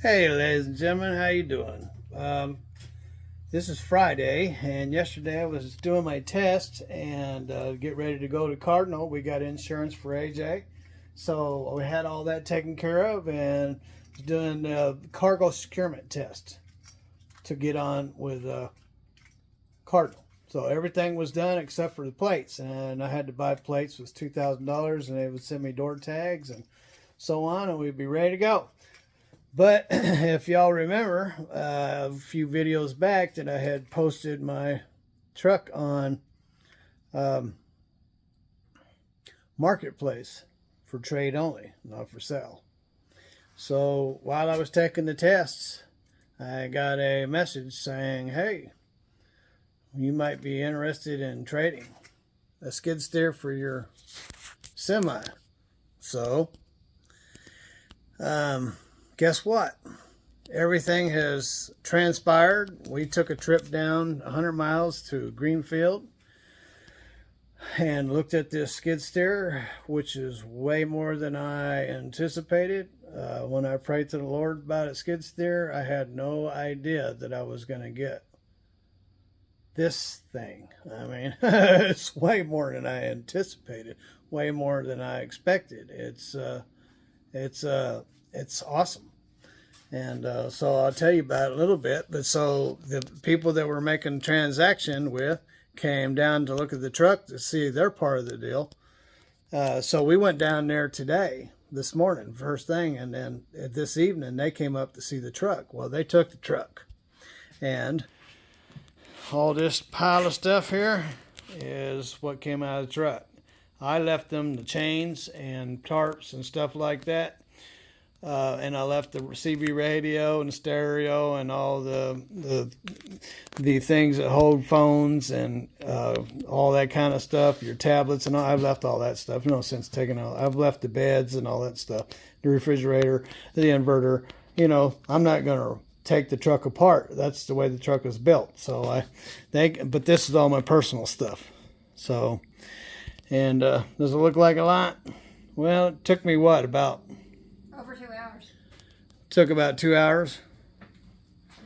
Hey ladies and gentlemen, how you doing? This is Friday, and yesterday I was doing my test and get ready to go to Cardinal. We got insurance for AJ, so we had all that taken care of and doing the cargo securement test to get on with Cardinal. So everything was done except for the plates, and I had to buy plates. It was $2,000, and they would send me door tags and so on, and we'd be ready to go. But if y'all remember a few videos back that I had posted my truck on Marketplace for trade only, not for sale. So while I was taking the tests, I got a message saying, hey, you might be interested in trading a skid steer for your semi. So, guess what? Everything has transpired. We took a trip down 100 miles to Greenfield and looked at this skid steer, which is way more than I anticipated. When I prayed to the Lord about a skid steer, I had no idea that I was going to get this thing. I mean, it's way more than I anticipated, way more than I expected. It's awesome. And so I'll tell you about it a little bit. But so the people that we're making transaction with came down to look at the truck to see their part of the deal. So we went down there this morning, first thing, and then this evening they came up to see the truck. Well, they took the truck, and all this pile of stuff here is what came out of the truck. I left them the chains and tarps and stuff like that. And I left the CB radio and stereo and all the things that hold phones and all that kind of stuff, your tablets and all. I've left all that stuff. No sense taking all. I've left the beds and all that stuff, the refrigerator, the inverter. You know, I'm not gonna take the truck apart. That's the way the truck is built. So I think, but this is all my personal stuff. So, and does it look like a lot? Well, it took me what, about over 2 hours. Took about 2 hours.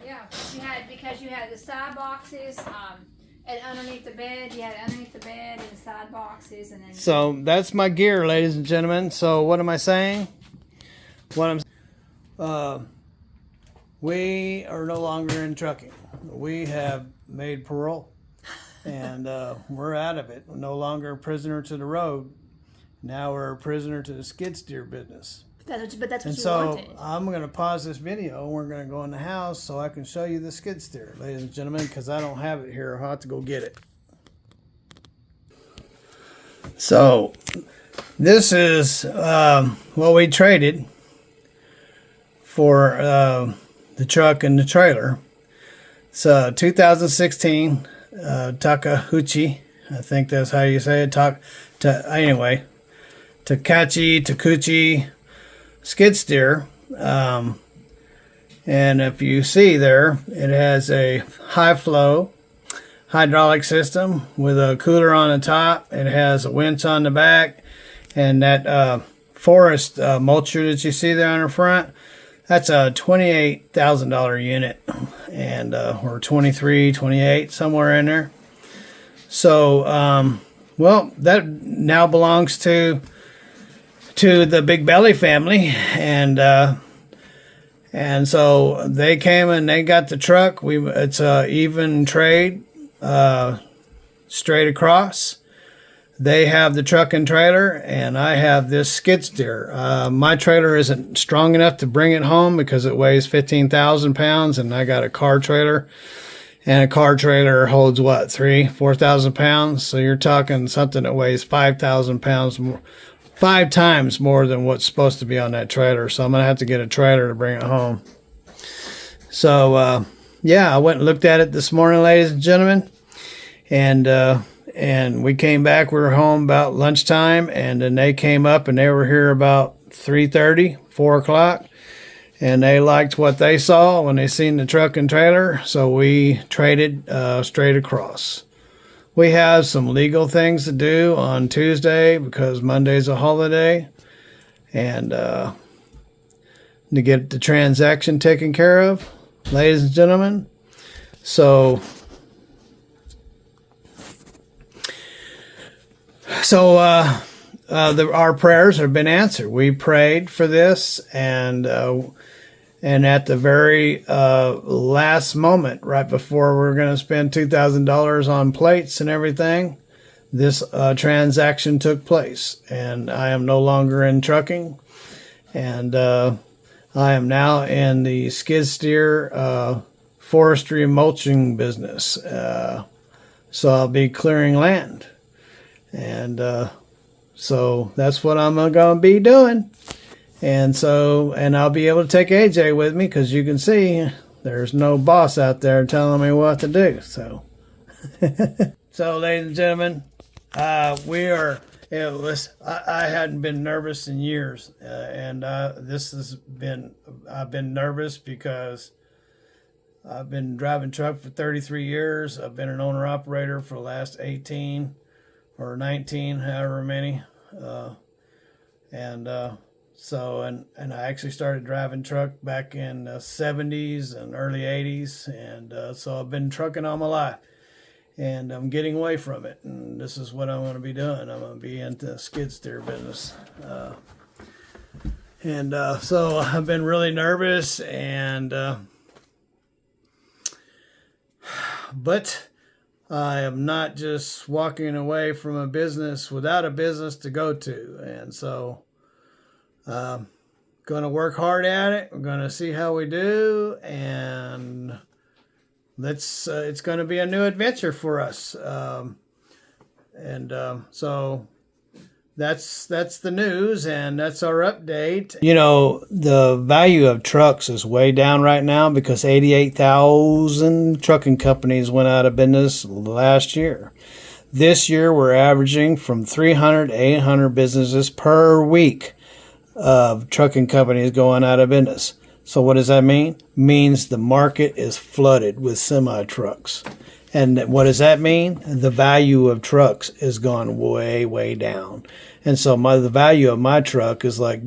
Yeah, because you had the side boxes, and underneath the bed, you had underneath the bed and side boxes, and then. So that's my gear, ladies and gentlemen. So what am I saying? We are no longer in trucking. We have made parole, and we're out of it. We're no longer a prisoner to the road. Now we're a prisoner to the skid steer business. But that's what and you so wanted. I'm going to pause this video and we're going to go in the house so I can show you the skid steer, ladies and gentlemen, because I don't have it here. I'll have to go get it. So this is what we traded for the truck and the trailer. It's a 2016 Takeuchi. I think that's how you say it. Anyway, Takeuchi skid steer, and if you see there, it has a high flow hydraulic system with a cooler on the top. It has a winch on the back, and that forest mulcher that you see there on the front, that's a $28,000 unit, and or 23, 28, somewhere in there. So well, that now belongs to the Big Belly family, and so they came and they got the truck. It's a even trade, straight across. They have the truck and trailer, and I have this skid steer. My trailer isn't strong enough to bring it home because it weighs 15,000 pounds, and I got a car trailer, and a car trailer holds what, 4,000 pounds. So you're talking something that weighs 5,000 pounds more. 5 times more than what's supposed to be on that trailer. So I'm going to have to get a trailer to bring it home. So, yeah, I went and looked at it this morning, ladies and gentlemen. And we came back. We were home about lunchtime. And then they came up and they were here about 3:30, 4 o'clock. And they liked what they saw when they seen the truck and trailer. So we traded straight across. We have some legal things to do on Tuesday because Monday's a holiday. And to get the transaction taken care of, ladies and gentlemen. So our prayers have been answered. We prayed for this, and at the very last moment, right before we're going to spend $2,000 on plates and everything, this transaction took place, and I am no longer in trucking, and I am now in the skid steer forestry mulching business. So I'll be clearing land, and so that's what I'm going to be doing. And I'll be able to take AJ with me, because you can see there's no boss out there telling me what to do. So, so ladies and gentlemen, I hadn't been nervous in years, and I've been nervous because I've been driving truck for 33 years. I've been an owner operator for the last 18 or 19, however many, and I actually started driving truck back in the 70s and early 80s, and so I've been trucking all my life, and I'm getting away from it, and this is what I'm going to be doing. I'm going to be into the skid steer business, so I've been really nervous, and but I am not just walking away from a business without a business to go to, and so going to work hard at it. We're going to see how we do, and it's going to be a new adventure for us. So that's the news, and that's our update. You know, the value of trucks is way down right now because 88,000 trucking companies went out of business last year. This year, we're averaging from 300 to 800 businesses per week of trucking companies going out of business. So what does that mean? It means the market is flooded with semi-trucks. And what does that mean? The value of trucks has gone way, way down. And so the value of my truck is like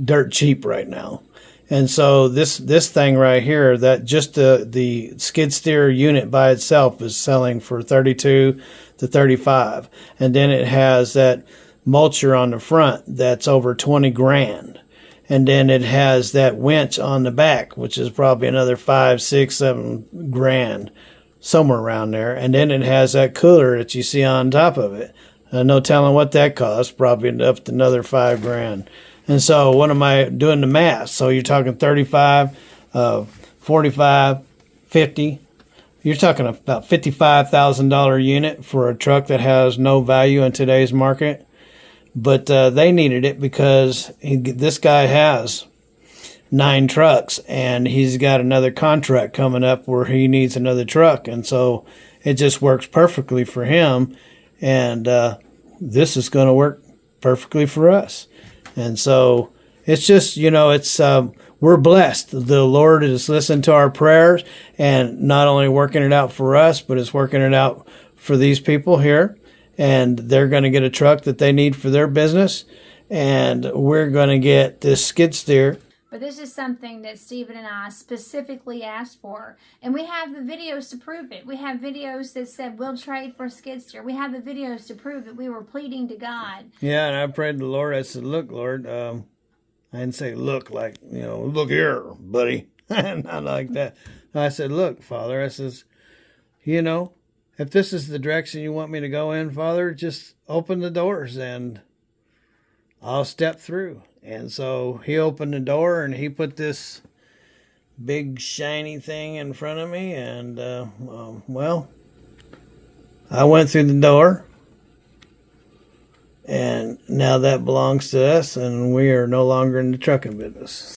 dirt cheap right now. And so this thing right here, that just the skid steer unit by itself is selling for 32 to 35. And then it has that mulcher on the front that's over 20 grand. And then it has that winch on the back, which is probably another 5, 6, 7 grand, somewhere around there. And then it has that cooler that you see on top of it. No telling what that costs, probably up to another 5 grand. And so what am I doing the math? So you're talking 35, 45, 50. You're talking about $55,000 unit for a truck that has no value in today's market. But they needed it because this guy has 9 trucks, and he's got another contract coming up where he needs another truck. And so it just works perfectly for him. And this is going to work perfectly for us. And so it's just, we're blessed. The Lord has listened to our prayers, and not only working it out for us, but it's working it out for these people here. And they're going to get a truck that they need for their business. And we're going to get this skid steer. But this is something that Stephen and I specifically asked for. And we have the videos to prove it. We have videos that said, we'll trade for a skid steer. We have the videos to prove it. We were pleading to God. Yeah, and I prayed to the Lord. I said, look, Lord, I didn't say look like, look here, buddy. Not like that. I said, look, Father, I says, if this is the direction you want me to go in, Father, just open the doors and I'll step through. And so he opened the door and he put this big shiny thing in front of me. And, I went through the door. And now that belongs to us, and we are no longer in the trucking business.